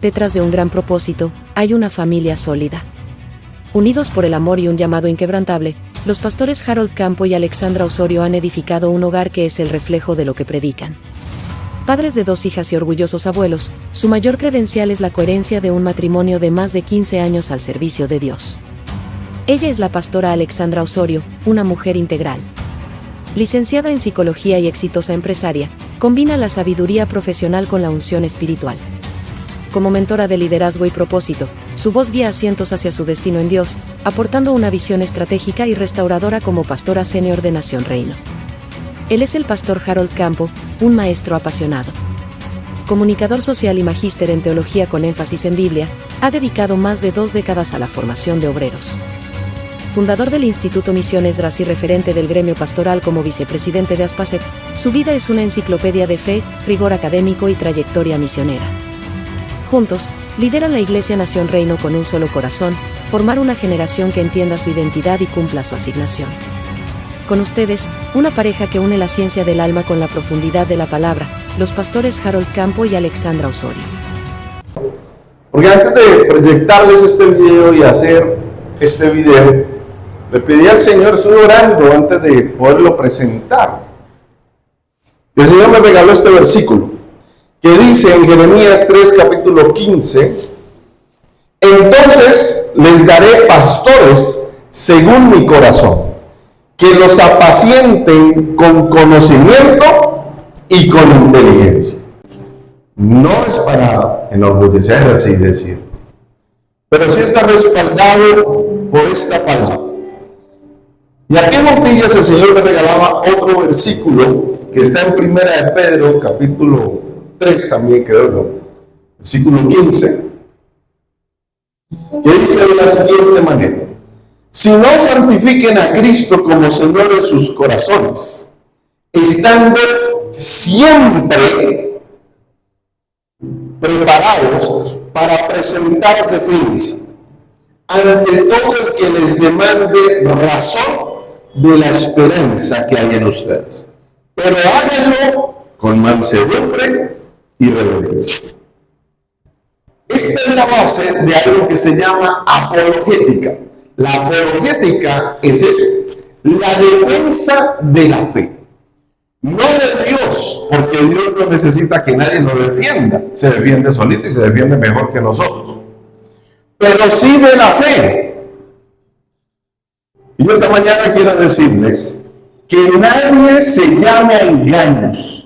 detrás de un gran propósito, hay una familia sólida. Unidos por el amor y un llamado inquebrantable, los pastores Harold Campo y Alexandra Osorio han edificado un hogar que es el reflejo de lo que predican. Padres de 2 hijas y orgullosos abuelos, su mayor credencial es la coherencia de un matrimonio de más de 15 años al servicio de Dios. Ella es la pastora Alexandra Osorio, una mujer integral. Licenciada en psicología y exitosa empresaria, combina la sabiduría profesional con la unción espiritual. Como mentora de liderazgo y propósito, su voz guía a cientos hacia su destino en Dios, aportando una visión estratégica y restauradora como pastora senior de Nación Reino. Él es el pastor Harold Campo, un maestro apasionado. Comunicador social y magíster en teología con énfasis en Biblia, ha dedicado más de 2 décadas a la formación de obreros. Fundador del Instituto Misiones DRAS y referente del gremio pastoral como vicepresidente de ASPASEP, su vida es una enciclopedia de fe, rigor académico y trayectoria misionera. Juntos, lideran la Iglesia Nación Reino con un solo corazón, formar una generación que entienda su identidad y cumpla su asignación. Con ustedes, una pareja que une la ciencia del alma con la profundidad de la palabra, los pastores Harold Campo y Alexandra Osorio. Porque antes de proyectarles este video y hacer este video, le pedí al Señor, estuve orando antes de poderlo presentar. El Señor me regaló este versículo, que dice en Jeremías 3, capítulo 15, entonces les daré pastores según mi corazón, que los apacienten con conocimiento y con inteligencia. No es para enorgullecer así decir, pero sí está respaldado por esta palabra. Y aquí en Montillas el Señor me regalaba otro versículo que está en Primera de Pedro, capítulo 3 también creo yo, versículo 15, que dice de la siguiente manera: si no santifiquen a Cristo como Señor en sus corazones, estando siempre preparados para presentar defensa ante todo el que les demande razón de la esperanza que hay en ustedes, pero háganlo con mansedumbre y reverencia. Esta es la base de algo que se llama apologética. La apologética es eso, la defensa de la fe. No de Dios, porque Dios no necesita que nadie lo defienda. Se defiende solito y se defiende mejor que nosotros. Pero sí de la fe. Y yo esta mañana quiero decirles que nadie se llame a engaños.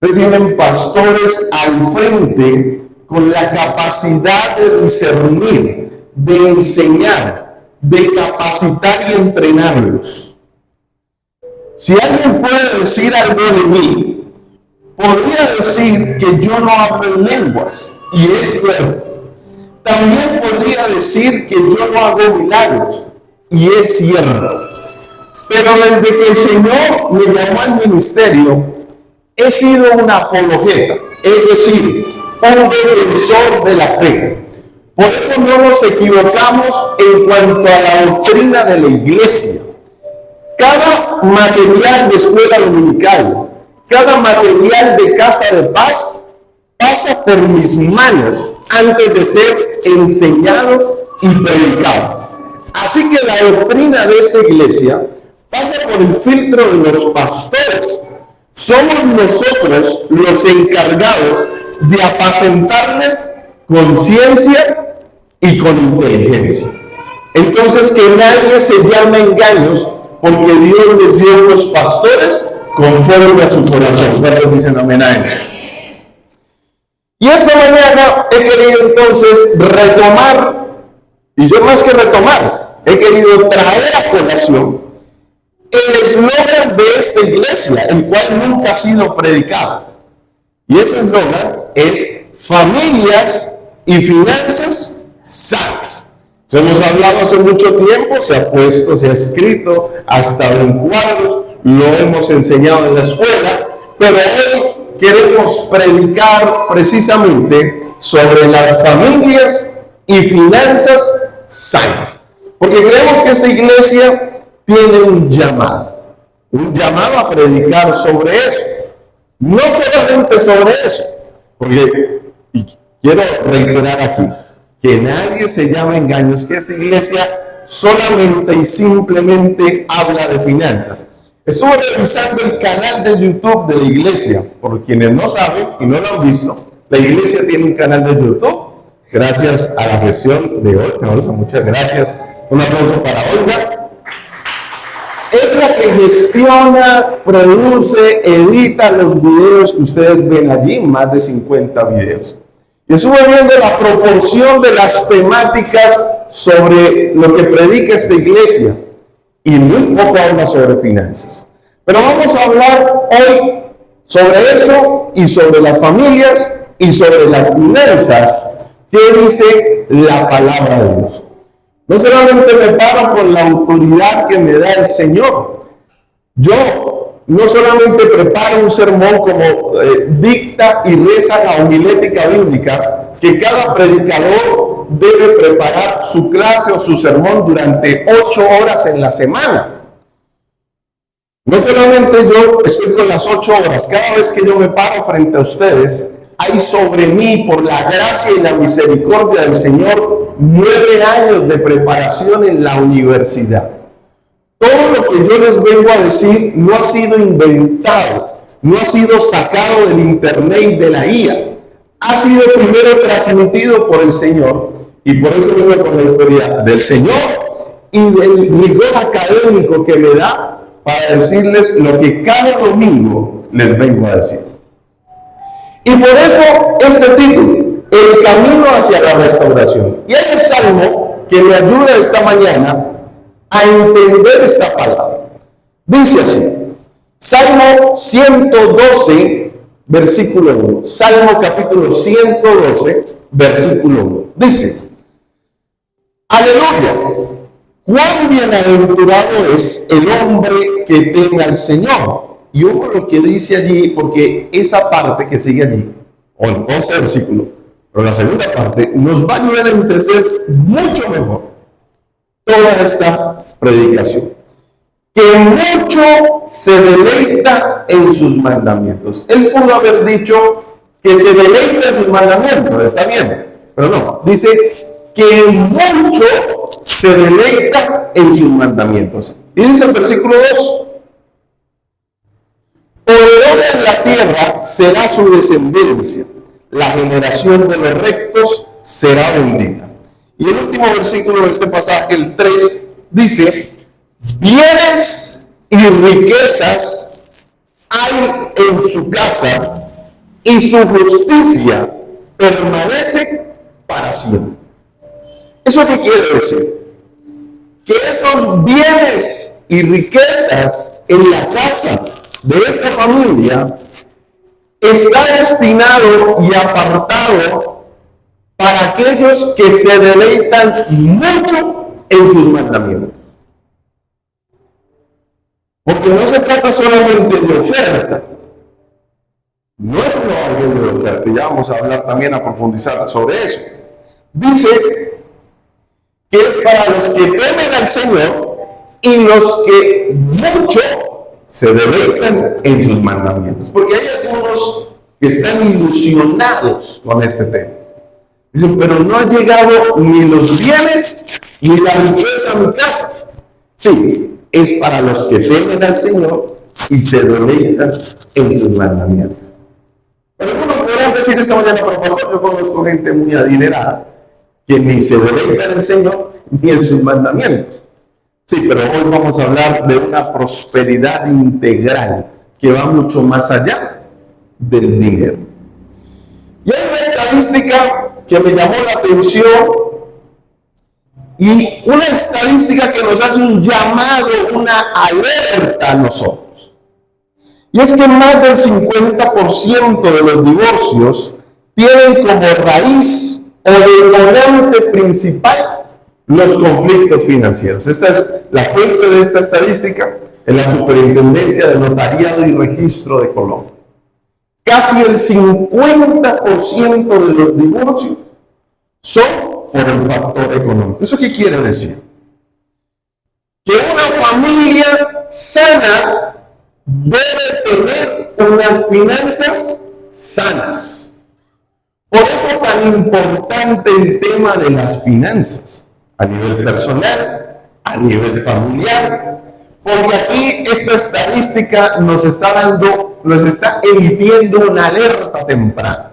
Ustedes tienen pastores al frente con la capacidad de discernir, de enseñar, de capacitar y entrenarlos. Si alguien puede decir algo de mí, podría decir que yo no hablo en lenguas, y es cierto. También podría decir que yo no hago milagros, y es cierto. Pero desde que el Señor me llamó al ministerio, he sido un apologeta, es decir, un defensor de la fe. Por eso no nos equivocamos en cuanto a la doctrina de la iglesia. Cada material de escuela dominical, cada material de casa de paz, pasa por mis manos antes de ser enseñado y predicado. Así que la doctrina de esta iglesia pasa por el filtro de los pastores. Somos nosotros los encargados de apacentarles con ciencia y con inteligencia. Entonces, que nadie se llame engaños, porque Dios les dio los pastores conforme a su corazón. ¿Cuántos dicen amén a eso? Y esta mañana he querido entonces retomar, y yo más que retomar, he querido traer a colación el eslogan de esta iglesia, el cual nunca ha sido predicado. Y ese eslogan es familias y finanzas sanas. Se hemos hablado hace mucho tiempo, se ha puesto, se ha escrito, hasta en cuadros, lo hemos enseñado en la escuela, pero hoy queremos predicar precisamente sobre las familias y finanzas sanas. Porque creemos que esta iglesia tiene un llamado a predicar sobre eso. No solamente sobre eso, porque quiero reiterar aquí que nadie se llama engaños, que esta iglesia solamente y simplemente habla de finanzas. Estuve revisando el canal de YouTube de la iglesia. Por quienes no saben y no lo han visto, la iglesia tiene un canal de YouTube, gracias a la gestión de Olga. Muchas gracias. Un aplauso para Olga. Es la que gestiona, produce, edita los videos que ustedes ven allí, más de 50 videos. Y estuve viendo la proporción de las temáticas sobre lo que predica esta iglesia, y muy poco habla sobre finanzas. Pero vamos a hablar hoy sobre eso y sobre las familias y sobre las finanzas que dice la palabra de Dios. No solamente me paro con la autoridad que me da el Señor. Yo no solamente preparo un sermón como dicta y reza la homilética bíblica, que cada predicador debe preparar su clase o su sermón durante 8 horas en la semana. No solamente yo estoy con las 8 horas, cada vez que yo me paro frente a ustedes, hay sobre mí, por la gracia y la misericordia del Señor, 9 años de preparación en la universidad. Todo lo que yo les vengo a decir no ha sido inventado, no ha sido sacado del internet y de la IA. Ha sido primero transmitido por el Señor, y por eso vengo con la autoridad del Señor y del rigor académico que me da para decirles lo que cada domingo les vengo a decir. Y por eso este título, el camino hacia la restauración. Y hay un salmo que me ayuda esta mañana a entender esta palabra. Dice así, Salmo 112, versículo 1. Salmo capítulo 112, versículo 1. Dice, aleluya, cuán bienaventurado es el hombre que teme al Señor. Y ojo lo que dice allí, porque esa parte que sigue allí, o el 11 versículo, pero la segunda parte, nos va a ayudar a entender mucho mejor toda esta predicación. Que mucho se deleita en sus mandamientos. Él pudo haber dicho que se deleita en sus mandamientos, está bien, pero no, dice que mucho se deleita en sus mandamientos. Y dice el versículo 2, poderosa en la tierra será su descendencia, la generación de los rectos será bendita. Y el último versículo de este pasaje, el 3, dice, bienes y riquezas hay en su casa, y su justicia permanece para siempre. ¿Eso qué quiere decir? Que esos bienes y riquezas en la casa de esta familia está destinado y apartado para aquellos que se deleitan mucho en sus mandamientos. Porque no se trata solamente de oferta. No es un evangelio de oferta, y ya vamos a hablar también, a profundizar sobre eso. Dice que es para los que temen al Señor y los que mucho se deleitan en sus mandamientos. Porque hay algunos que están ilusionados con este tema. Dicen, pero no han llegado ni los bienes ni la riqueza a mi casa. Sí, es para los que temen al Señor y se deleitan en sus mandamientos. Pero algunos podrán decir esta mañana, pero pastor, yo conozco gente muy adinerada que ni se deleita en el Señor ni en sus mandamientos. Sí, pero hoy vamos a hablar de una prosperidad integral que va mucho más allá del dinero. Y hay una estadística que me llamó la atención, y una estadística que nos hace un llamado, una alerta a nosotros. Y es que más del 50% de los divorcios tienen como raíz o detonante principal los conflictos financieros. Esta es la fuente de esta estadística en la Superintendencia de Notariado y Registro de Colombia. Casi el 50% de los divorcios son por el factor económico. ¿Eso qué quiere decir? Que una familia sana debe tener unas finanzas sanas. Por eso tan importante el tema de las finanzas, a nivel personal, a nivel familiar, porque aquí esta estadística nos está emitiendo una alerta temprana.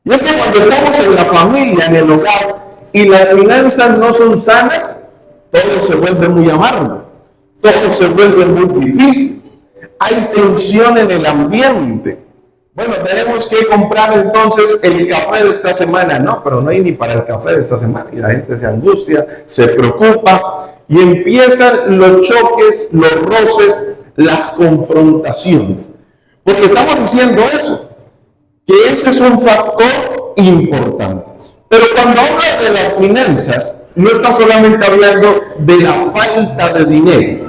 Y es que cuando estamos en la familia, en el hogar, y las finanzas no son sanas, todo se vuelve muy amargo, todo se vuelve muy difícil, hay tensión en el ambiente. Bueno, tenemos que comprar entonces el café de esta semana. No, pero no hay ni para el café de esta semana. Y la gente se angustia, se preocupa y empiezan los choques, los roces, las confrontaciones. Porque estamos diciendo eso, que ese es un factor importante. Pero cuando habla de las finanzas, no está solamente hablando de la falta de dinero,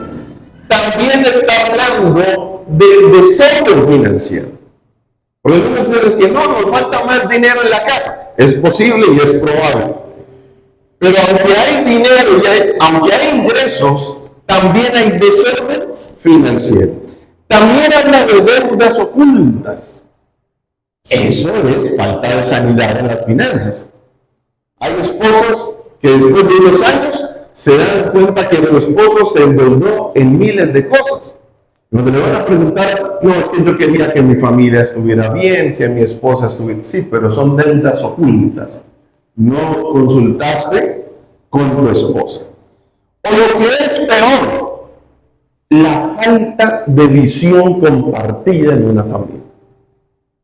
también está hablando del desorden financiero. Porque algunas veces que no, nos falta más dinero en la casa. Es posible y es probable. Pero aunque hay dinero y aunque hay ingresos, también hay desorden financiero. También habla de deudas ocultas. Eso es falta de sanidad en las finanzas. Hay esposas que después de unos años se dan cuenta que su esposo se endeudó en miles de cosas. Donde le van a preguntar, no, es que yo quería que mi familia estuviera bien, que mi esposa estuviera... Sí, pero son deudas ocultas. No consultaste con tu esposa. O lo que es peor, la falta de visión compartida en una familia.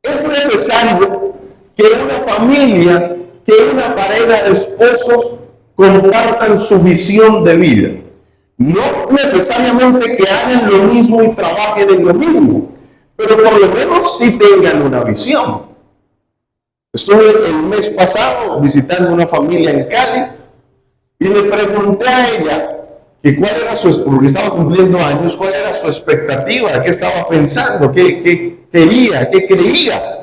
Es necesario que una familia, que una pareja de esposos compartan su visión de vida. No necesariamente que hagan lo mismo y trabajen en lo mismo, pero por lo menos sí tengan una visión. Estuve el mes pasado visitando una familia en Cali y le pregunté a ella que cuál era porque estaba cumpliendo años, cuál era su expectativa, qué estaba pensando, qué quería, qué creía.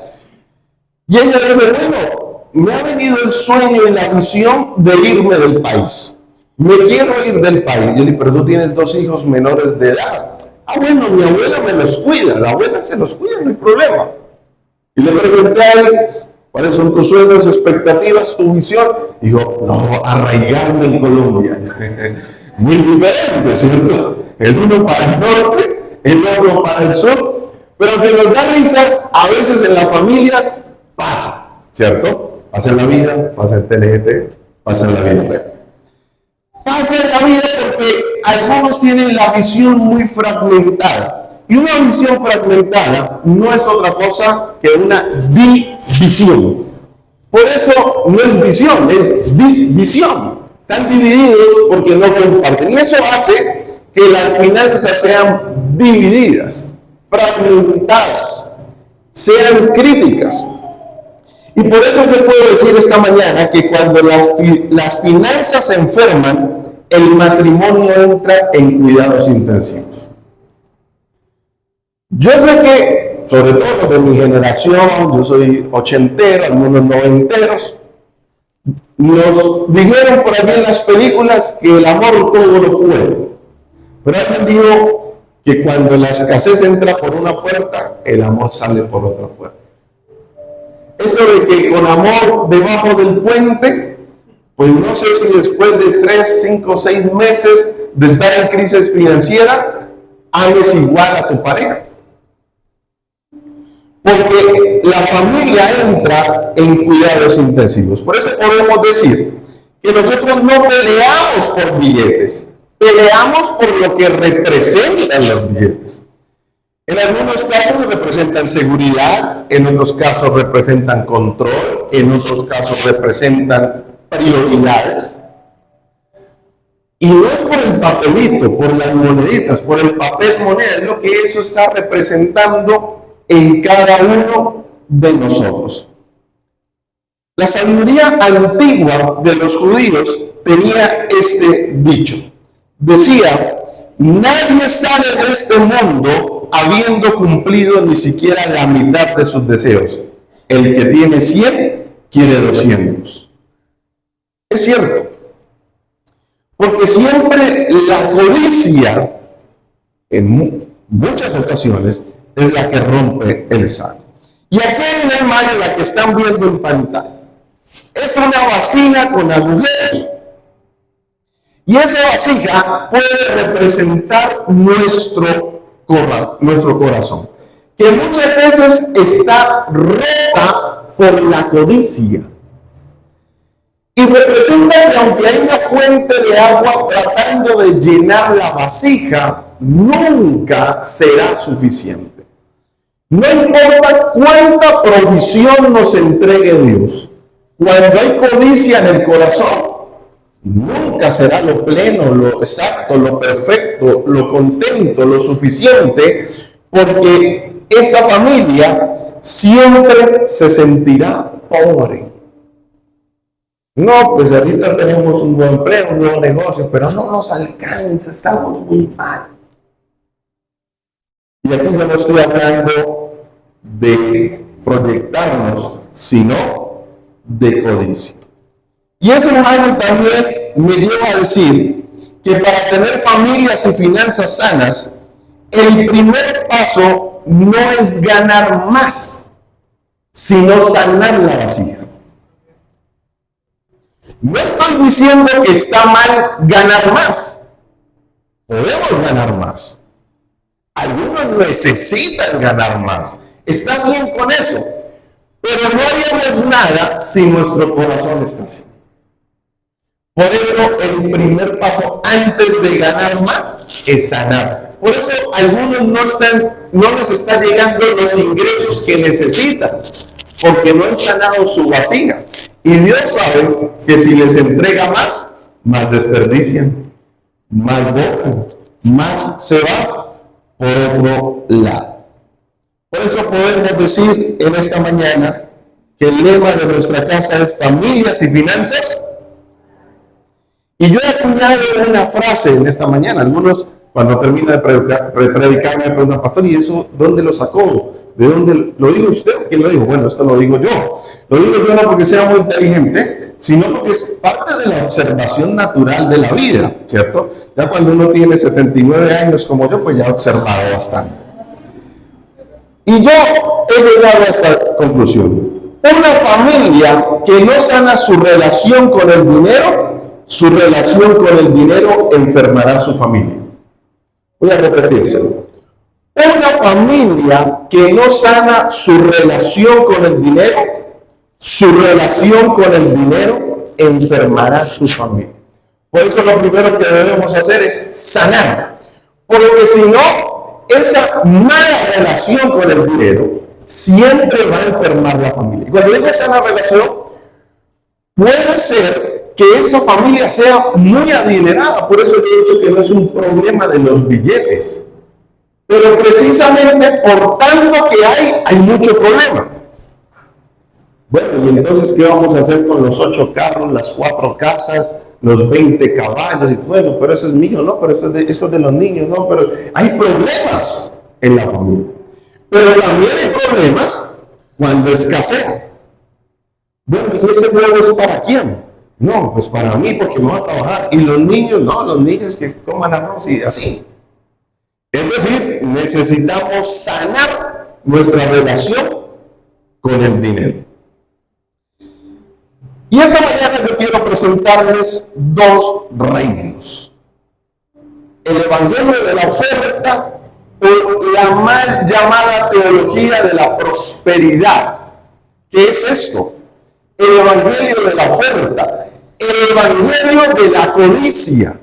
Y ella dijo, bueno, me ha venido el sueño y la visión de irme del país. Me quiero ir del país. Yo le dije, pero tú tienes 2 hijos menores de edad. Ah, bueno, mi abuela me los cuida, la abuela se los cuida, no hay problema. Y le pregunté a él, ¿cuáles son tus sueños, expectativas, tu visión? Dijo, no, arraigarme en Colombia. Muy diferente, ¿cierto? El uno para el norte, el otro para el sur. Pero que nos da risa, a veces en las familias pasa, ¿cierto? Pasa en la vida, pasa en TNT, pasa en la vida real. Pasa en la vida porque algunos tienen la visión muy fragmentada. Y una visión fragmentada no es otra cosa que una división. Por eso no es visión, es división. Están divididos porque no comparten. Y eso hace que las finanzas sean divididas, fragmentadas, sean críticas. Y por eso te puedo decir esta mañana que cuando las finanzas se enferman, el matrimonio entra en cuidados intensivos. Yo sé que, sobre todo los de mi generación, yo soy ochentero, algunos noventeros, nos dijeron por aquí en las películas que el amor todo lo puede. Pero alguien dijo que cuando la escasez entra por una puerta, el amor sale por otra puerta. Eso de que con amor debajo del puente, pues no sé si después de 3, 5, 6 meses de estar en crisis financiera, ames igual a tu pareja. Porque la familia entra en cuidados intensivos. Por eso podemos decir que nosotros no peleamos por billetes, peleamos por lo que representan los billetes. En algunos casos representan seguridad, en otros casos representan control, en otros casos representan prioridades. Y no es por el papelito, por las moneditas, por el papel moneda, es lo que eso está representando en cada uno de nosotros. La sabiduría antigua de los judíos tenía este dicho. Decía, nadie sale de este mundo habiendo cumplido ni siquiera la mitad de sus deseos. El que tiene 100, quiere 200. Es cierto. Porque siempre la codicia, en muchas ocasiones, es la que rompe el saco. Y aquí hay una imagen, la que están viendo en pantalla. Es una vasija con agujeros. Y esa vasija puede representar nuestro corazón, que muchas veces está rota por la codicia. Y representa que aunque hay una fuente de agua tratando de llenar la vasija, nunca será suficiente. No importa cuánta provisión nos entregue Dios, cuando hay codicia en el corazón, nunca será lo pleno, lo exacto, lo perfecto, lo contento, lo suficiente, porque esa familia siempre se sentirá pobre. No, pues ahorita tenemos un buen empleo, un nuevo negocio, pero no nos alcanza, estamos muy mal. Y aquí yo no estoy hablando de proyectarnos, sino de codicia. Y ese hermano también me lleva a decir que para tener familias y finanzas sanas, el primer paso no es ganar más, sino sanar la vasija. No estoy diciendo que está mal ganar más. Podemos ganar más. Algunos necesitan ganar más. Está bien con eso. Pero no haríamos nada si nuestro corazón está así. Por eso el primer paso antes de ganar más es sanar. Por eso algunos no les están llegando los ingresos que necesitan, porque no han sanado su vasija. Y Dios sabe que si les entrega más, más desperdician, más botan, más se va por otro lado. Por eso podemos decir en esta mañana que el lema de nuestra casa es familias y finanzas. Y yo he acuñado una frase en esta mañana. Algunos, cuando termina de predicar, me preguntan, pastor, ¿y eso dónde lo sacó? ¿De dónde lo dijo usted o quién lo dijo? Bueno, esto lo digo yo. Lo digo yo no porque sea muy inteligente, sino porque es parte de la observación natural de la vida, ¿cierto? Ya cuando uno tiene 79 años como yo, pues ya he observado bastante. Y yo he llegado a esta conclusión. Una familia que no sana su relación con el dinero, su relación con el dinero enfermará a su familia. Voy a repetírselo. Una familia que no sana su relación con el dinero, su relación con el dinero enfermará a su familia. Por eso lo primero que debemos hacer es sanar. Porque si no, esa mala relación con el dinero siempre va a enfermar la familia. Y cuando digo sana relación, puede ser que esa familia sea muy adinerada. Por eso he dicho que no es un problema de los billetes. Pero precisamente por tanto que hay mucho problema. Bueno, y entonces, ¿qué vamos a hacer con los 8 carros, las 4 casas, los 20 caballos? Y bueno, pero eso es mío, ¿no? Pero esto es de los niños, ¿no? Pero hay problemas en la familia. Pero también hay problemas cuando escasea. Bueno, ¿y ese huevo es para quién? No, pues para mí, porque me voy a trabajar. Y los niños, no, los niños que coman arroz y así. Es decir, necesitamos sanar nuestra relación con el dinero. Y esta mañana yo quiero presentarles 2 reinos. El evangelio de la oferta o la mal llamada teología de la prosperidad. ¿Qué es esto? El evangelio de la oferta, el evangelio de la codicia,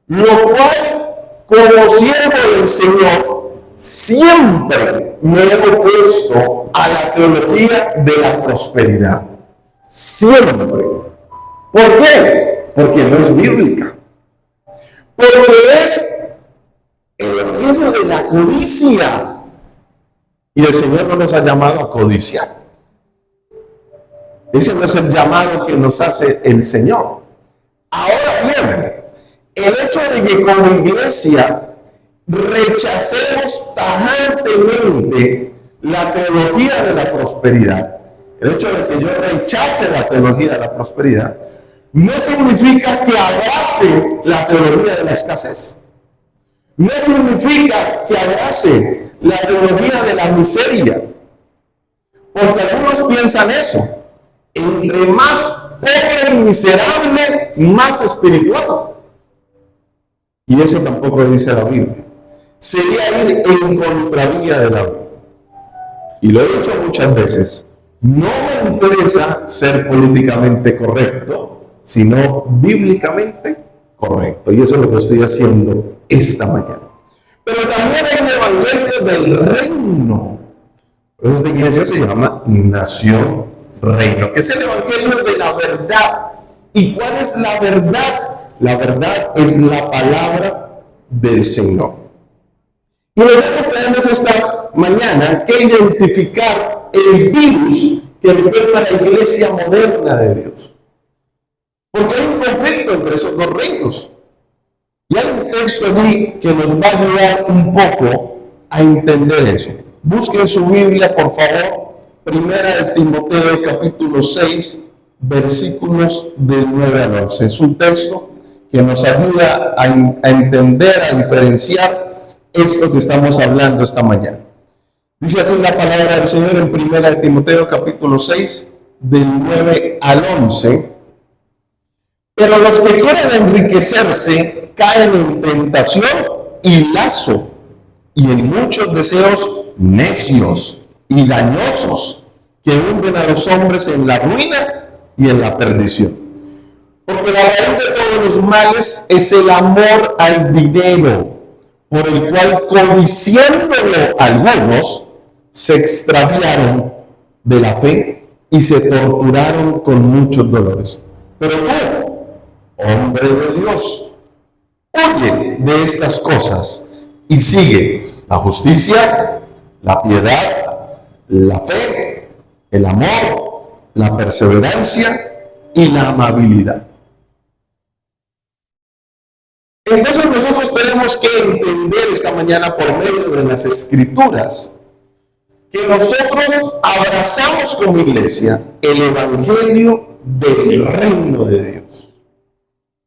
lo cual, como siervo del Señor, siempre me he opuesto a la teología de la prosperidad. Siempre. ¿Por qué? Porque no es bíblica. Porque es el evangelio de la codicia. Y el Señor no nos ha llamado a codiciar. Ese no es el llamado que nos hace el Señor. Ahora bien, el hecho de que como iglesia rechacemos tajantemente la teología de la prosperidad, el hecho de que yo rechace la teología de la prosperidad, no significa que abrace la teología de la escasez. No significa que abrace la teología de la miseria. Porque algunos piensan eso. Entre más pobre y miserable, más espiritual. Y eso tampoco dice la Biblia. Sería ir en contravía de la Biblia. Y lo he dicho muchas veces. No me interesa ser políticamente correcto, sino bíblicamente correcto. Y eso es lo que estoy haciendo esta mañana. Pero también hay un evangelio del reino. Por eso esta iglesia se llama Nación Reino, que es el evangelio de la verdad. ¿Y cuál es la verdad? La verdad es la palabra del Señor. Y nosotros tenemos esta mañana que identificar el virus que enferma a la iglesia moderna de Dios. Porque hay un conflicto entre esos dos reinos. Y hay un texto allí que nos va a ayudar un poco a entender eso. Busquen su Biblia, por favor. Primera de Timoteo, capítulo 6, versículos del 9 al 11. Es un texto que nos ayuda a entender, a diferenciar esto que estamos hablando esta mañana. Dice así la palabra del Señor en Primera de Timoteo, capítulo 6, del 9 al 11. Pero los que quieren enriquecerse caen en tentación y lazo y en muchos deseos necios y dañosos que hunden a los hombres en la ruina y en la perdición. Porque la raíz de todos los males es el amor al dinero, por el cual, codiciándolo algunos, se extraviaron de la fe y se torturaron con muchos dolores. Pero tú, hombre de Dios, huye de estas cosas y sigue la justicia, la piedad, la fe, el amor, la perseverancia y la amabilidad. Entonces nosotros tenemos que entender esta mañana por medio de las Escrituras que nosotros abrazamos como iglesia el evangelio del reino de Dios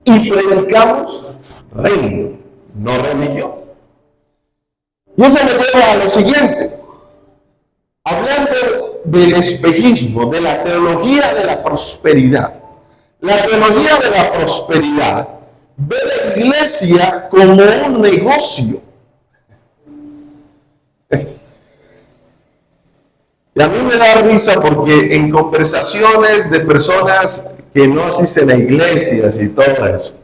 y predicamos reino, no religión. Y eso me lleva a lo siguiente, hablando del espejismo, de la teología de la prosperidad. La teología de la prosperidad ve la iglesia como un negocio. Y a mí me da risa porque en conversaciones de personas que no asisten a iglesias y todo eso,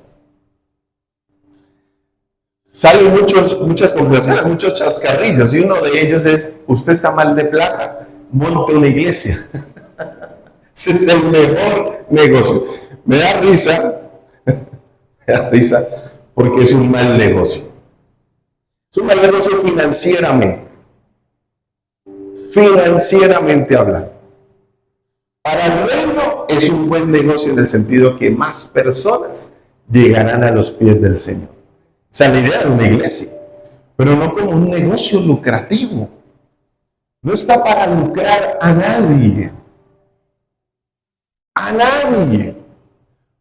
salen muchas conversaciones, muchos chascarrillos, y uno de ellos es: usted está mal de plata, monte una iglesia. Ese es el mejor negocio. Me da risa porque es un mal negocio. Es un mal negocio financieramente hablando. Para el reino es un buen negocio en el sentido que más personas llegarán a los pies del Señor. Esa es la idea de una iglesia, pero no como un negocio lucrativo. No está para lucrar a nadie. A nadie.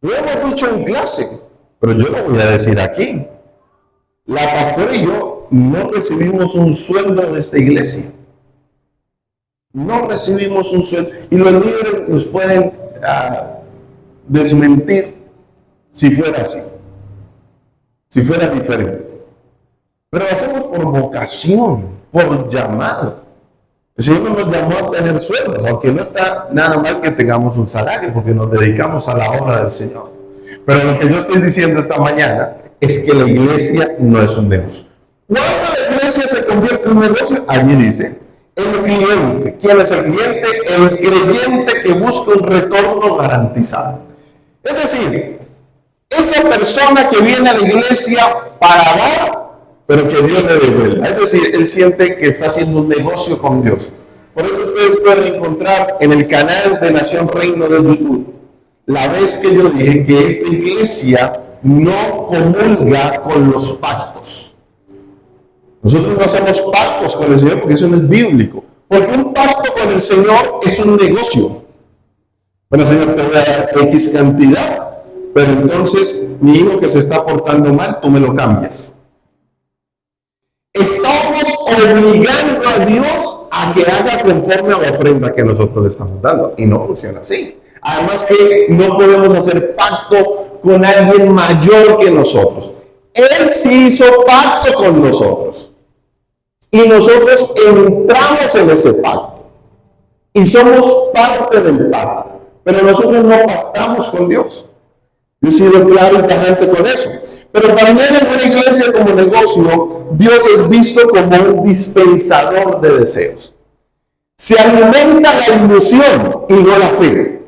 Lo hemos dicho en clase, pero yo lo voy a decir aquí. La pastora y yo no recibimos un sueldo de esta iglesia. No recibimos un sueldo. Y los líderes nos pueden desmentir si fuera así, si fuera diferente. Pero lo hacemos por vocación, por llamado. El Señor no nos llamó a tener sueldos, aunque no está nada mal que tengamos un salario, porque nos dedicamos a la obra del Señor. Pero lo que yo estoy diciendo esta mañana es que la iglesia no es un negocio. ¿Cuándo la iglesia se convierte en un negocio? Allí dice, el cliente. ¿Quién es el cliente? El creyente que busca un retorno garantizado. Es decir, esa persona que viene a la iglesia para dar, pero que Dios le devuelva. Es decir, él siente que está haciendo un negocio con Dios. Por eso ustedes pueden encontrar en el canal de Nación Reino de YouTube la vez que yo dije que esta iglesia no comulga con los pactos. Nosotros no hacemos pactos con el Señor porque eso no es bíblico. Porque un pacto con el Señor es un negocio. Bueno, Señor, te voy a dar X cantidad, pero entonces mi hijo que se está portando mal, tú me lo cambias. Estamos obligando a Dios a que haga conforme a la ofrenda que nosotros le estamos dando. Y no funciona así. Además que no podemos hacer pacto con alguien mayor que nosotros. Él sí hizo pacto con nosotros. Y nosotros entramos en ese pacto. Y somos parte del pacto. Pero nosotros no pactamos con Dios. Yo he sido claro y tajante con eso. Pero también en una iglesia como negocio, Dios es visto como un dispensador de deseos. Se alimenta la ilusión y no la fe.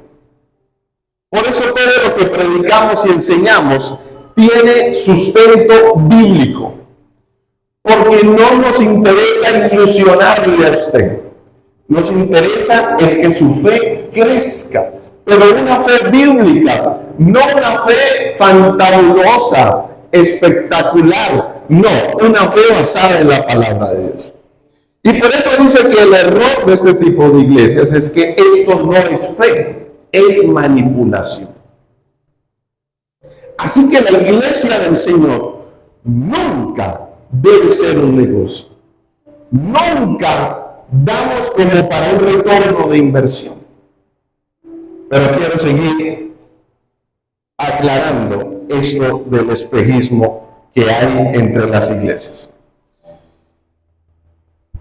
Por eso todo lo que predicamos y enseñamos tiene sustento bíblico. Porque no nos interesa ilusionarle a usted. Nos interesa es que su fe crezca. Pero una fe bíblica, no una fe fantabulosa, espectacular, no, una fe basada en la palabra de Dios. Y por eso dice que el error de este tipo de iglesias es que esto no es fe, es manipulación. Así que la iglesia del Señor nunca debe ser un negocio. Nunca damos como para un retorno de inversión. Pero quiero seguir aclarando esto del espejismo que hay entre las iglesias.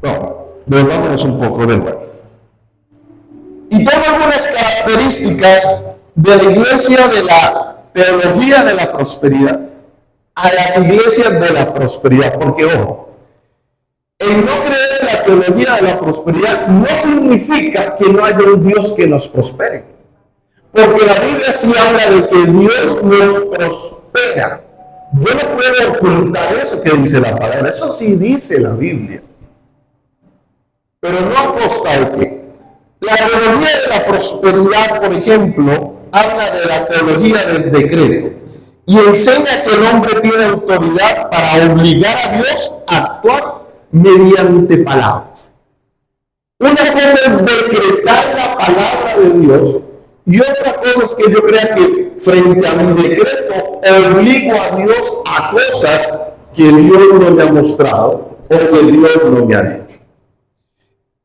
Bueno, volvámonos un poco de nuevo. Y pongo algunas características de la iglesia de la teología de la prosperidad a las iglesias de la prosperidad. Porque, ojo, el no creer en la teología de la prosperidad no significa que no haya un Dios que nos prospere. Porque la Biblia sí habla de que Dios nos prospera. Yo no puedo ocultar eso que dice la palabra. Eso sí dice la Biblia. Pero no a costa de qué. La teología de la prosperidad, por ejemplo, habla de la teología del decreto. Y enseña que el hombre tiene autoridad para obligar a Dios a actuar mediante palabras. Una cosa es decretar la palabra de Dios. Y otra cosa es que yo crea que frente a mi decreto obligo a Dios a cosas que Dios no me ha mostrado o que Dios no me ha dicho.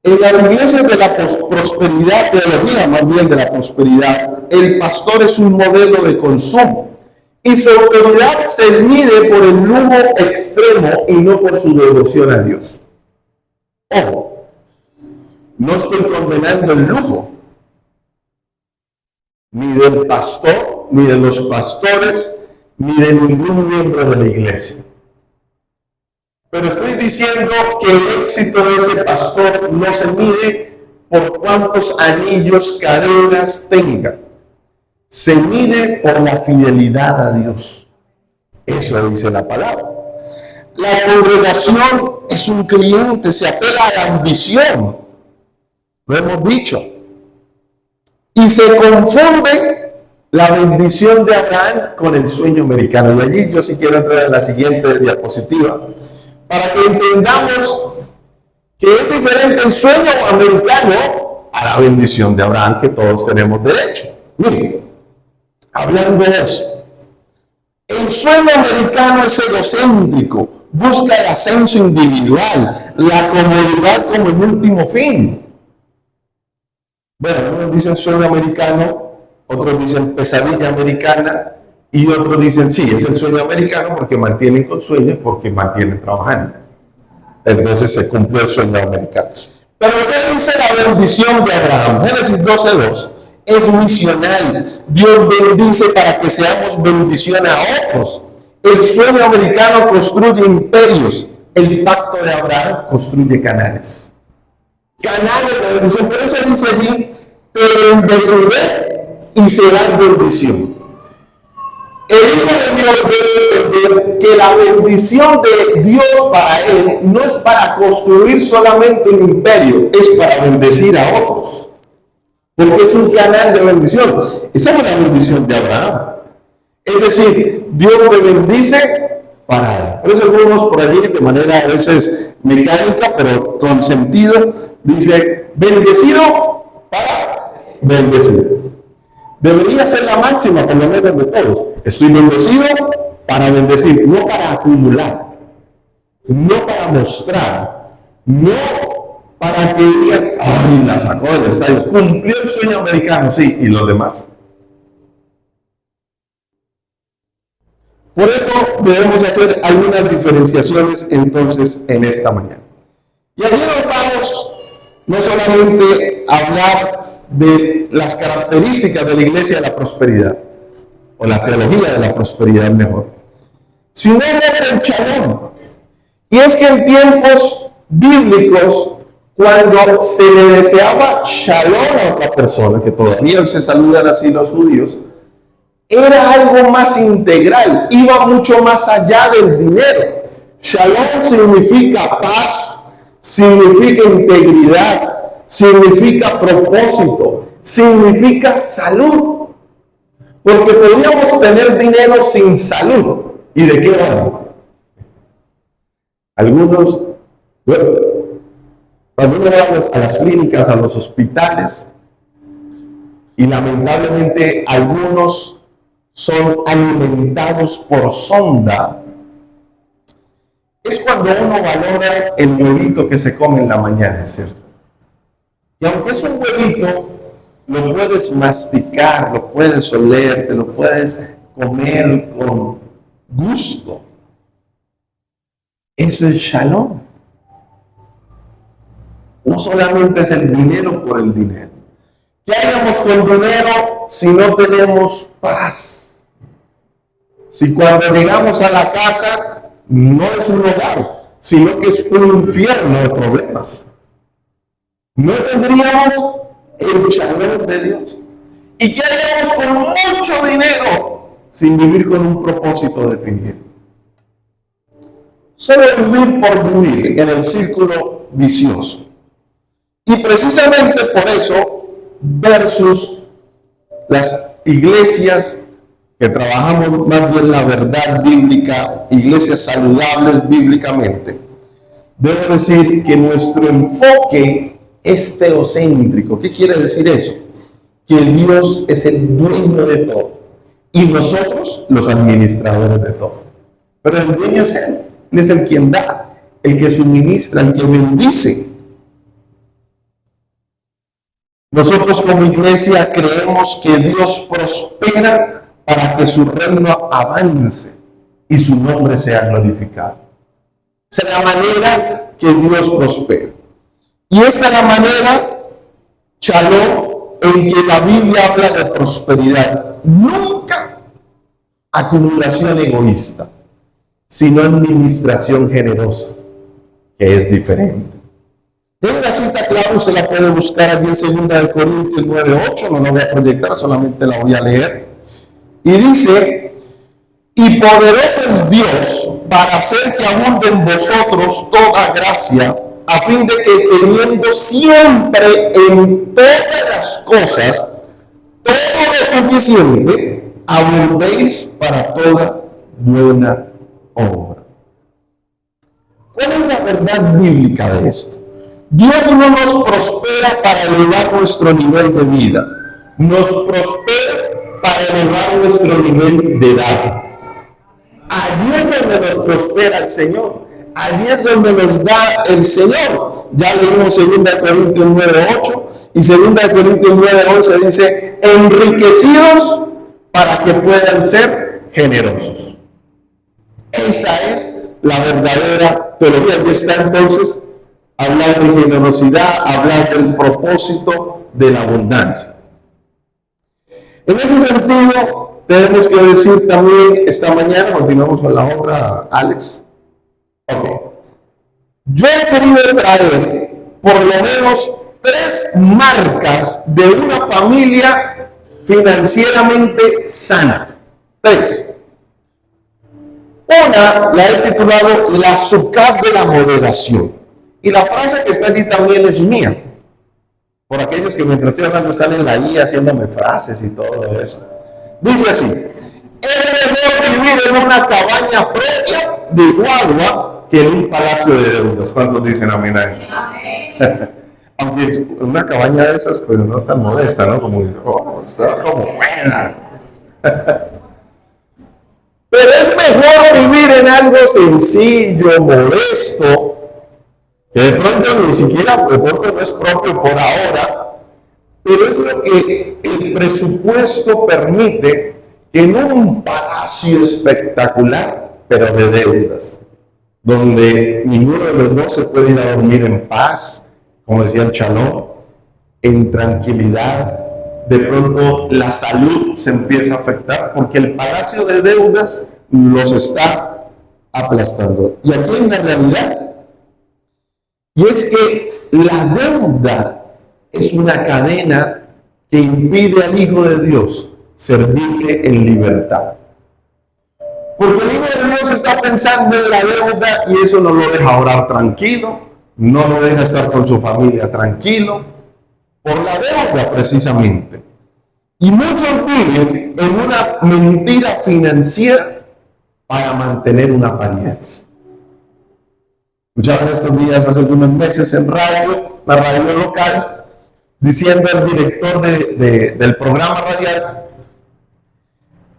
En las iglesias de la prosperidad, teología más bien de la prosperidad, el pastor es un modelo de consumo y su autoridad se mide por el lujo extremo y no por su devoción a Dios. Ojo, no estoy condenando el lujo, ni del pastor, ni de los pastores, ni de ningún miembro de la iglesia. Pero estoy diciendo que el éxito de ese pastor no se mide por cuántos anillos, cadenas tenga. Se mide por la fidelidad a Dios. Eso dice la palabra. La congregación es un cliente, se apela a la ambición. Lo hemos dicho. Y se confunde la bendición de Abraham con el sueño americano. Y allí yo sí quiero entrar en la siguiente diapositiva para que entendamos que es diferente el sueño americano a la bendición de Abraham que todos tenemos derecho. Miren, hablando de eso, el sueño americano es egocéntrico, busca el ascenso individual, la comodidad como el último fin. Bueno, unos dicen sueño americano, otros dicen pesadilla americana y otros dicen sí, es el sueño americano porque mantienen con sueños, porque mantienen trabajando. Entonces se cumple el sueño americano. Pero ¿qué dice la bendición de Abraham? Génesis 12:2 es misional. Dios bendice para que seamos bendición a otros. El sueño americano construye imperios. El pacto de Abraham construye canales. Canales de bendición. Por eso dice allí, te bendeciré y serás bendición. El Hijo de Dios debe entender que la bendición de Dios para él no es para construir solamente un imperio, es para bendecir a otros. Porque es un canal de bendición. Esa es la bendición de Abraham. Es decir, Dios te bendice para él. Por eso algunos por allí, de manera a veces mecánica, pero con sentido, dice, bendecido para bendecir. Debería ser la máxima, por lo menos de todos. Estoy bendecido para bendecir, no para acumular. no para mostrar, no para que digan, ay, la sacó del estadio, cumplió el sueño americano, sí, y los demás. Por eso debemos hacer algunas diferenciaciones entonces en esta mañana. Y aquí nos vamos no solamente a hablar de las características de la iglesia de la prosperidad, o la teología de la prosperidad mejor, sino del shalom. Y es que en tiempos bíblicos, cuando se le deseaba shalom a otra persona, que todavía hoy se saludan así los judíos, era algo más integral, iba mucho más allá del dinero. Shalom significa paz, significa integridad, significa propósito, significa salud. Porque podríamos tener dinero sin salud. ¿Y de qué vamos? Algunos, bueno, cuando uno va a las clínicas, a los hospitales, y lamentablemente algunos son alimentados por sonda, es cuando uno valora el huevito que se come en la mañana, ¿cierto? Y aunque es un huevito, lo puedes masticar, lo puedes oler, te lo puedes comer con gusto. Eso es shalom. No solamente es el dinero por el dinero. ¿Qué haríamos con dinero si no tenemos paz? Si cuando llegamos a la casa no es un hogar, sino que es un infierno de problemas. No tendríamos el shalom de Dios. ¿Y qué haríamos con mucho dinero sin vivir con un propósito definido? Solo vivir por vivir en el círculo vicioso. Y precisamente por eso, versus las iglesias que trabajamos más bien la verdad bíblica, iglesias saludables bíblicamente, debo decir que nuestro enfoque es teocéntrico. ¿Qué quiere decir eso? Que Dios es el dueño de todo y nosotros los administradores de todo. Pero el dueño es Él es el quien da, el que suministra, el que bendice. Nosotros como iglesia creemos que Dios prospera para que su reino avance y su nombre sea glorificado. Esa es la manera que Dios prospera. Y esta es la manera, shalom, en que la Biblia habla de prosperidad. Nunca acumulación egoísta, sino administración generosa, que es diferente. Tengo una cita clave, se la puede buscar allí en 2 Corintios 9:8, no la voy a proyectar, solamente la voy a leer. Y dice, y poderoso es Dios para hacer que abunde en vosotros toda gracia, a fin de que teniendo siempre en todas las cosas todo lo suficiente, abundéis para toda buena obra. ¿Cuál es la verdad bíblica de esto? Dios no nos prospera para elevar nuestro nivel de vida, nos prospera para elevar nuestro nivel de dar. Allí es donde nos prospera el Señor. Allí es donde nos da el Señor. Ya leímos 2 Corintios 9:8 y 2 Corintios 9:11 dice, enriquecidos para que puedan ser generosos. Esa es la verdadera teología. Aquí está entonces hablar de generosidad, hablar del propósito de la abundancia. En ese sentido, tenemos que decir también esta mañana, continuamos con la otra, Alex. Ok. Yo he querido traer por lo menos 3 marcas de una familia financieramente sana. 3. Una la he titulado La azúcar de la moderación. Y la frase que está allí también es mía. Por aquellos que mientras estoy hablando salen ahí haciéndome frases y todo eso. Dice así: es mejor vivir en una cabaña propia de guagua que en un palacio de deudas. ¿Cuántos dicen amén a eso? Aunque es una cabaña de esas, pues no es tan modesta, ¿no? Como, oh, está como buena. Pero es mejor vivir en algo sencillo, modesto, que de pronto ni siquiera de pronto no es propio por ahora, pero es lo que el presupuesto permite, que en un palacio espectacular, pero de deudas, donde ninguno de los dos se puede ir a dormir en paz, como decía el Shalom, en tranquilidad. De pronto la salud se empieza a afectar porque el palacio de deudas los está aplastando. Y aquí hay una realidad, y es que la deuda es una cadena que impide al Hijo de Dios servirle en libertad. Porque el Hijo de Dios está pensando en la deuda y eso no lo deja orar tranquilo, no lo deja estar con su familia tranquilo, por la deuda precisamente. Y muchos viven en una mentira financiera para mantener una apariencia. Escucharon estos días, hace algunos meses en radio, la radio local, diciendo al director del programa radial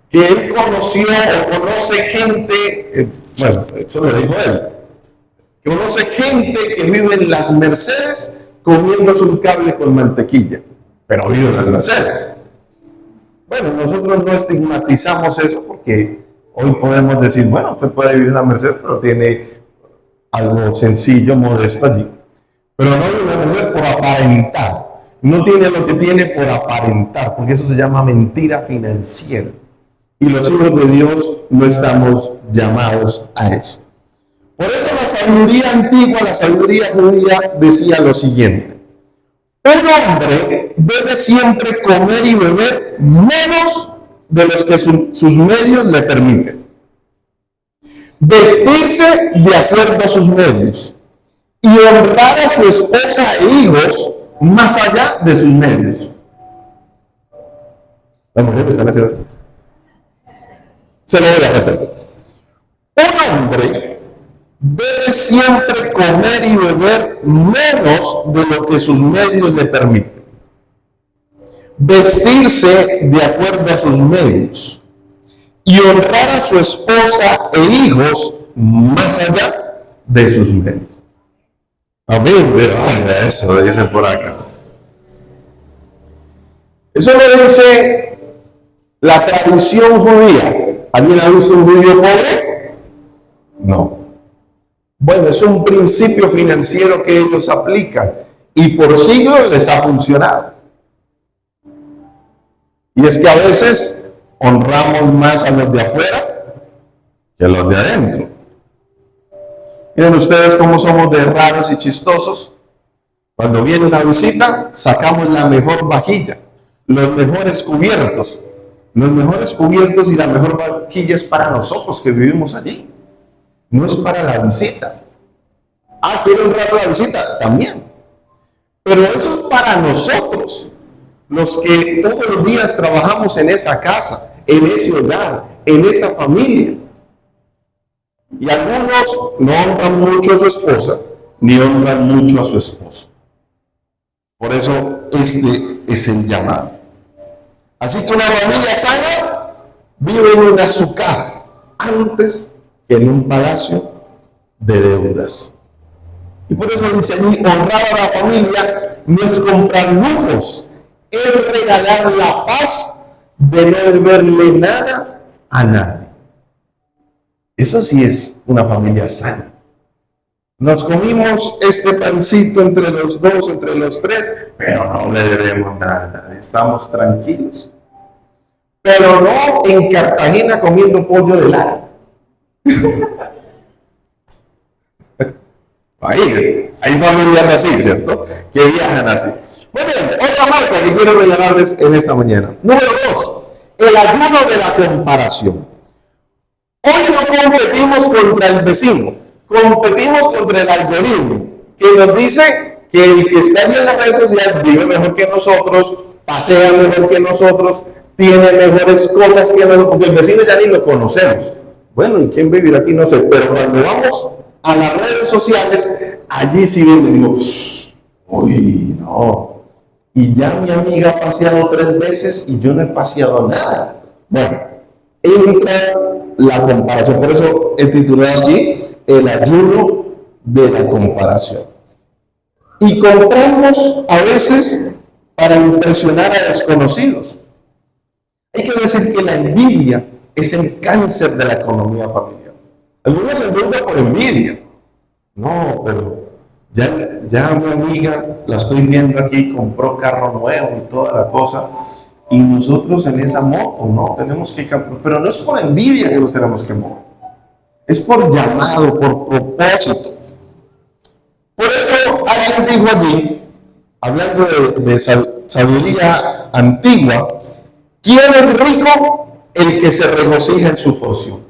que él conoció o conoce gente, bueno, eso lo dijo él, que conoce gente que vive en las Mercedes comiéndose un cable con mantequilla, pero vive en las Mercedes. Bueno, nosotros no estigmatizamos eso porque hoy podemos decir, bueno, usted puede vivir en la Mercedes, pero tiene algo sencillo, modesto allí. Pero no vive en la Mercedes por aparentar. No tiene lo que tiene por aparentar, porque eso se llama mentira financiera. Y los hijos de Dios no estamos llamados a eso. Por eso la sabiduría antigua, la sabiduría judía, decía lo siguiente: un hombre debe siempre comer y beber menos de los que sus medios le permiten, vestirse de acuerdo a sus medios y honrar a su esposa e hijos más allá de sus medios. Las mujeres están haciendo eso. Se lo voy a repetir. Un hombre debe siempre comer y beber menos de lo que sus medios le permiten, vestirse de acuerdo a sus medios y honrar a su esposa e hijos más allá de sus medios. Amén. Eso lo dicen por acá. Eso lo dice la tradición judía. ¿Alguien ha visto un judío pobre? No. Bueno, es un principio financiero que ellos aplican y por siglos les ha funcionado. Y es que a veces honramos más a los de afuera que a los de adentro. Miren ustedes cómo somos de raros y chistosos. Cuando viene una visita, sacamos la mejor vajilla, los mejores cubiertos. Los mejores cubiertos y la mejor vajilla es para nosotros que vivimos allí. No es para la visita. Ah, ¿quiere honrar la visita? También. Pero eso es para nosotros, los que todos los días trabajamos en esa casa, en ese hogar, en esa familia. Y algunos no honran mucho a su esposa, ni honran mucho a su esposo. Por eso este es el llamado. Así que una familia sana vive en un azúcar antes que en un palacio de deudas. Y por eso dice allí, honrar a la familia no es comprar lujos, es regalar la paz de no deberle nada a nadie. Eso sí es una familia sana. Nos comimos este pancito entre los dos, entre los tres, pero no le debemos nada, estamos tranquilos. Pero no en Cartagena comiendo pollo de Lara. Hay familias así, ¿cierto? Que viajan así. Muy bien, otra marca que quiero regalarles en esta mañana. Número 2, el ayuno de la comparación. Hoy no competimos contra el vecino, competimos contra el algoritmo, que nos dice que el que está en las redes sociales vive mejor que nosotros, pasea mejor que nosotros, tiene mejores cosas que nosotros, porque el vecino ya ni lo conocemos. Bueno, ¿y quién vivirá aquí? No sé, pero cuando vamos a las redes sociales, allí sí ven y digo, uy, no, y ya mi amiga ha paseado 3 veces y yo no he paseado nada. Bueno, entra la comparación. Por eso he titulado aquí el ayuno de la comparación. Y compramos a veces para impresionar a desconocidos. Hay que decir que la envidia es el cáncer de la economía familiar. Algunos se endeudan por envidia. No, pero ya mi amiga, la estoy viendo aquí, compró carro nuevo y toda la cosa, y nosotros en esa moto, ¿no? Tenemos que cambiar. Pero no es por envidia que nos tenemos que mover. Es por llamado, por propósito. Por eso alguien dijo allí, hablando de sabiduría antigua, ¿quién es rico? El que se regocija en su porción.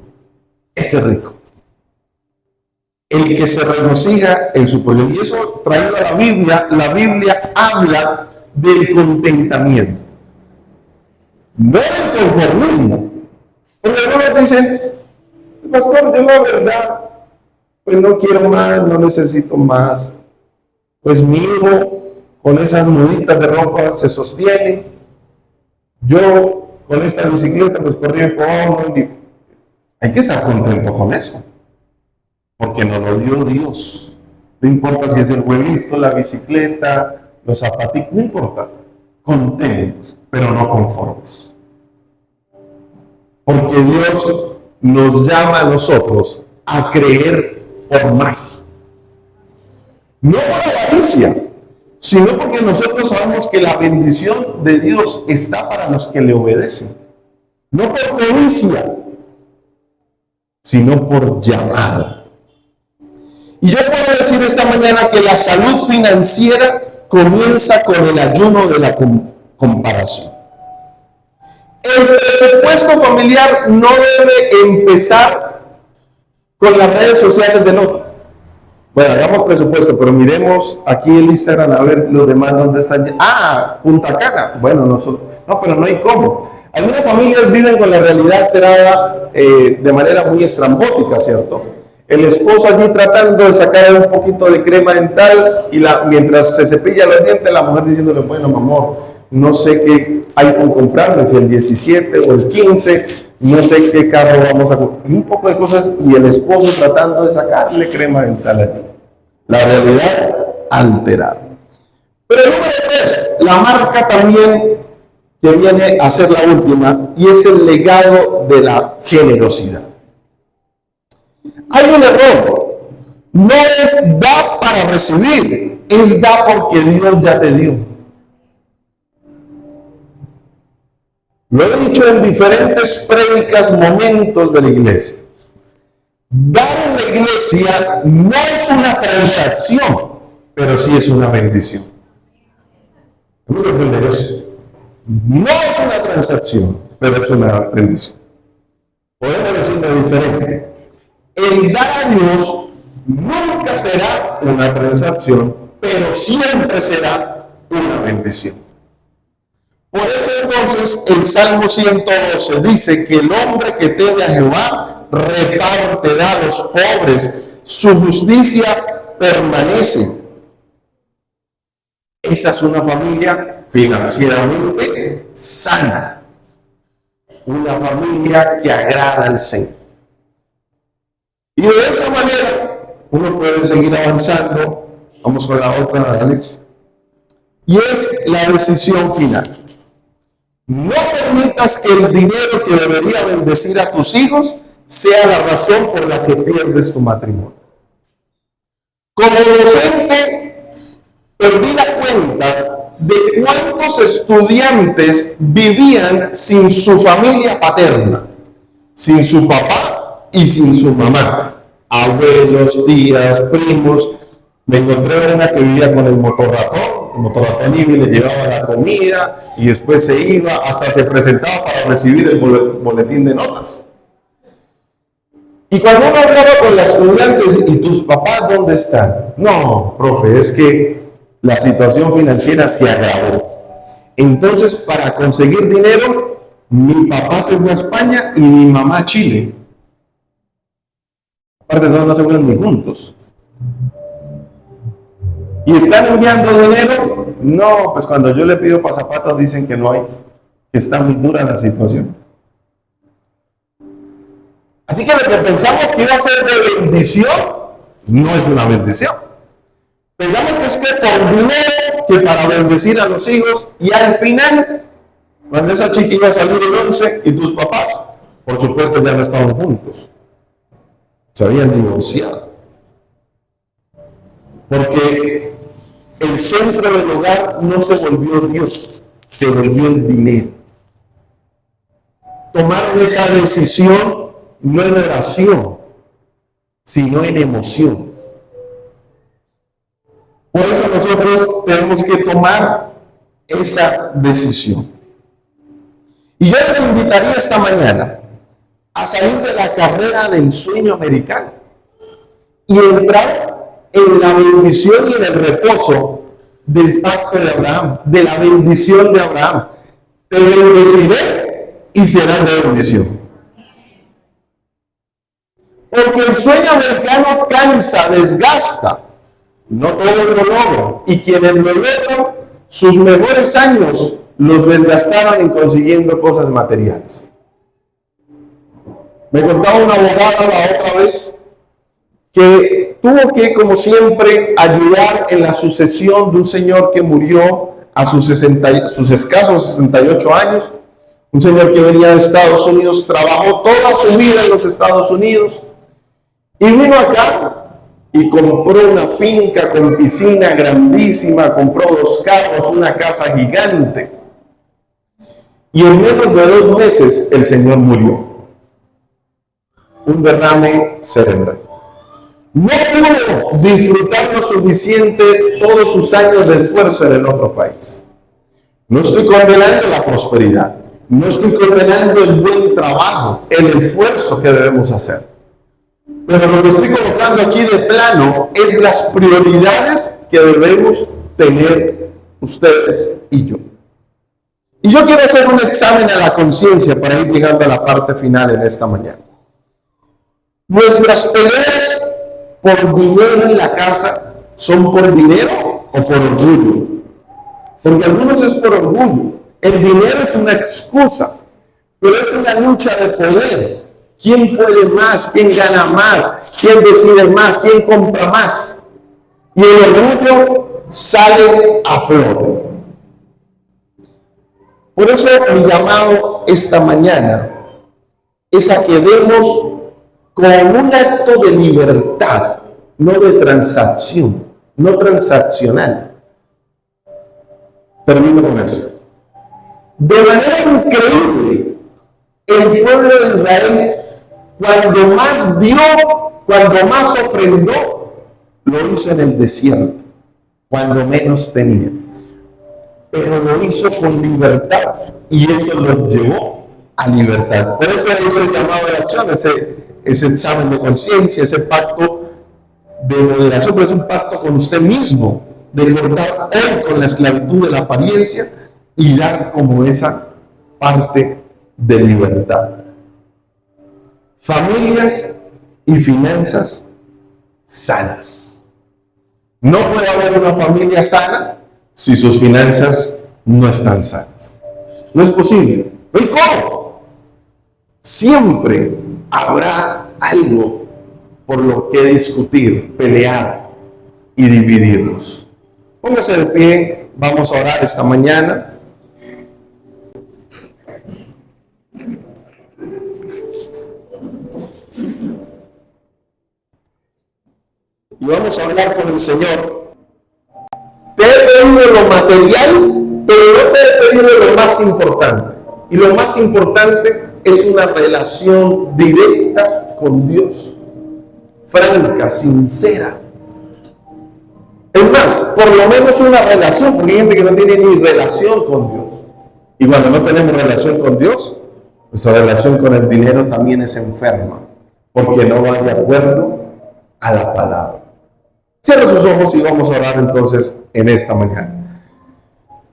Ese es rico. El que se regocija en su porción. Y eso traído a la Biblia habla del contentamiento. No el conformismo. Porque algunos dicen, pastor, yo la verdad, pues no quiero más, no necesito más. Pues mi hijo con esas muditas de ropa se sostiene. Yo con esta bicicleta pues por arriba y por abajo. Hay que estar contento con eso. Porque nos lo dio Dios. No importa si es el huevito, la bicicleta, los zapatitos, no importa. Contentos, pero no conformes. Porque Dios nos llama a nosotros a creer por más. No por avaricia, sino porque nosotros sabemos que la bendición de Dios está para los que le obedecen. No por codicia, sino por llamado. Y yo puedo decir esta mañana que la salud financiera comienza con el ayuno de la comparación. El presupuesto familiar no debe empezar con las redes sociales del otro. Bueno, hagamos presupuesto, pero miremos aquí el Instagram a ver los demás dónde están. Ah, Punta Cana. Bueno, nosotros, no, pero no hay cómo. Algunas familias viven con la realidad alterada de manera muy estrambótica, ¿cierto? El esposo allí tratando de sacar un poquito de crema dental y mientras se cepilla los dientes, la mujer diciéndole, bueno, mi amor, no sé qué iPhone comprarme, si el 17 o el 15, no sé qué carro vamos a comprar. Y un poco de cosas, y el esposo tratando de sacarle crema dental allí. La realidad alterada. Pero el número 3, la marca también que viene a ser la última, y es el legado de la generosidad. Hay un error. No es da para recibir, es da porque Dios ya te dio. Lo he dicho en diferentes prédicas, momentos de la iglesia. Dar en la iglesia no es una transacción, pero sí es una bendición. No es una transacción, pero es una bendición. Podemos decirlo diferente. El dar a Dios nunca será una transacción, pero siempre será una bendición. Por eso entonces el Salmo 112 dice que el hombre que teme a Jehová repartirá a los pobres, su justicia permanece. Esa es una familia financieramente sana, una familia que agrada al Señor. Y de esa manera uno puede seguir avanzando. Vamos con la otra, Alex. Y es la decisión final. No permitas que el dinero que debería bendecir a tus hijos sea la razón por la que pierdes tu matrimonio. Como docente, perdí la cuenta de cuántos estudiantes vivían sin su familia paterna, sin su papá y sin su mamá, abuelos, tías, primos. Me encontré una que vivía con el motorratón y le llevaba la comida y después se iba, hasta se presentaba para recibir el boletín de notas. Y cuando uno hablaba con las estudiantes, ¿y tus papás dónde están? No, profe, es que la situación financiera se agravó. Entonces, para conseguir dinero, mi papá se fue a España y mi mamá a Chile. Aparte de eso, no se fueron ni juntos. ¿Y están enviando dinero? No, pues cuando yo le pido para zapatos dicen que no hay, que está muy dura la situación. Así que lo que pensamos que iba a ser de bendición, no es una bendición. Pensamos que es que por dinero, que para bendecir a los hijos, y al final, cuando esa chica iba a salir el 11 y tus papás, por supuesto, ya no estaban juntos. Se habían divorciado. Porque el centro del hogar no se volvió Dios, se volvió el dinero. Tomaron esa decisión no en oración, sino en emoción. Por eso nosotros tenemos que tomar esa decisión. Y yo les invitaría esta mañana a salir de la carrera del sueño americano y entrar en la bendición y en el reposo del pacto de Abraham, de la bendición de Abraham. Te bendeciré y serás de bendición. Porque el sueño americano cansa, desgasta. No todos lo logran. Y quienes lo logran, sus mejores años los desgastaron en consiguiendo cosas materiales. Me contaba una abogada la otra vez que tuvo que, como siempre, ayudar en la sucesión de un señor que murió a sus escasos 68 años. Un señor que venía de Estados Unidos, trabajó toda su vida en los Estados Unidos y vino acá y compró una finca con piscina grandísima, compró 2 carros, una casa gigante. Y en menos de 2 meses el señor murió. Un derrame cerebral. No pudo disfrutar lo suficiente todos sus años de esfuerzo en el otro país. No estoy condenando la prosperidad, no estoy condenando el buen trabajo, el esfuerzo que debemos hacer. Pero lo que estoy colocando aquí de plano es las prioridades que debemos tener ustedes y yo. Y yo quiero hacer un examen a la conciencia para ir llegando a la parte final en esta mañana. Nuestras peleas por dinero en la casa son por dinero o por orgullo. Porque algunos es por orgullo. El dinero es una excusa, pero es una lucha de poder. ¿Quién puede más? ¿Quién gana más? ¿Quién decide más? ¿Quién compra más? Y el orgullo sale a flote. Por eso mi llamado esta mañana es a que demos con un acto de libertad, no de transacción, no transaccional. Termino con esto. De manera increíble, el pueblo de Israel, cuando más dio, cuando más ofrendó, lo hizo en el desierto, cuando menos tenía. Pero lo hizo con libertad y eso los llevó a libertad. Por eso ese llamado de la acción, ese examen de conciencia, ese pacto de moderación, pero es un pacto con usted mismo, de cortar hoy con la esclavitud de la apariencia y dar como esa parte de libertad. Familias y finanzas sanas. No puede haber una familia sana si sus finanzas no están sanas. No es posible. ¿Y cómo? Siempre habrá algo por lo que discutir, pelear y dividirnos. Póngase de pie, vamos a orar esta mañana. Y vamos a hablar con el Señor. Te he pedido lo material, pero no te he pedido lo más importante. Y lo más importante es una relación directa con Dios. Franca, sincera. Es más, por lo menos una relación, porque hay gente que no tiene ni relación con Dios. Y cuando no tenemos relación con Dios, nuestra relación con el dinero también es enferma, porque no va de acuerdo a la palabra. Cierra sus ojos y vamos a orar entonces en esta mañana.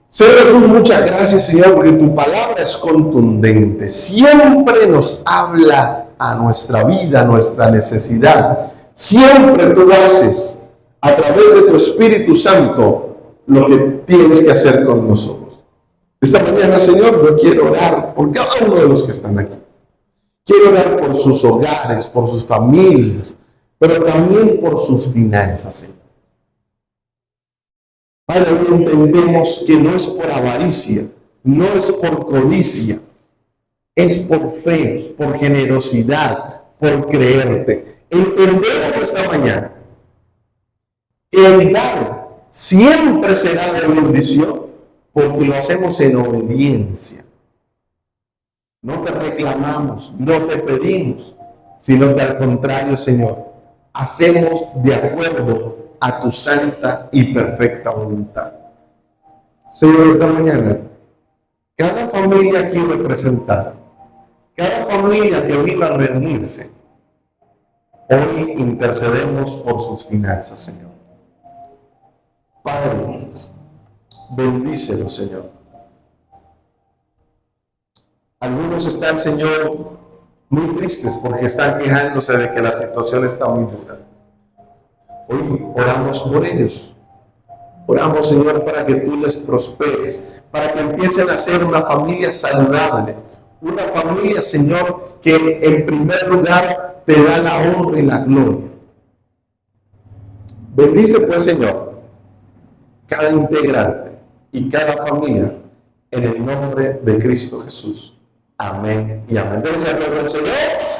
Señor Jesús, muchas gracias, Señor, porque tu palabra es contundente. Siempre nos habla a nuestra vida, a nuestra necesidad. Siempre tú haces a través de tu Espíritu Santo lo que tienes que hacer con nosotros. Esta mañana, Señor, yo quiero orar por cada uno de los que están aquí. Quiero orar por sus hogares, por sus familias, pero también por sus finanzas, Señor. Padre, hoy entendemos que no es por avaricia, no es por codicia, es por fe, por generosidad, por creerte. Entendemos esta mañana que el dar siempre será de bendición porque lo hacemos en obediencia. No te reclamamos, no te pedimos, sino que al contrario, Señor, hacemos de acuerdo a tu santa y perfecta voluntad. Señor, esta mañana, cada familia aquí representada, cada familia que vino a reunirse, hoy intercedemos por sus finanzas, Señor. Padre, bendícelo, Señor. Algunos están, Señor, muy tristes porque están quejándose de que la situación está muy dura. Hoy oramos por ellos. Oramos, Señor, para que tú les prosperes, para que empiecen a ser una familia saludable, una familia, Señor, que en primer lugar te da la honra y la gloria. Bendice, pues, Señor, cada integrante y cada familia en el nombre de Cristo Jesús. Amén y amén. Deben ser los del Señor.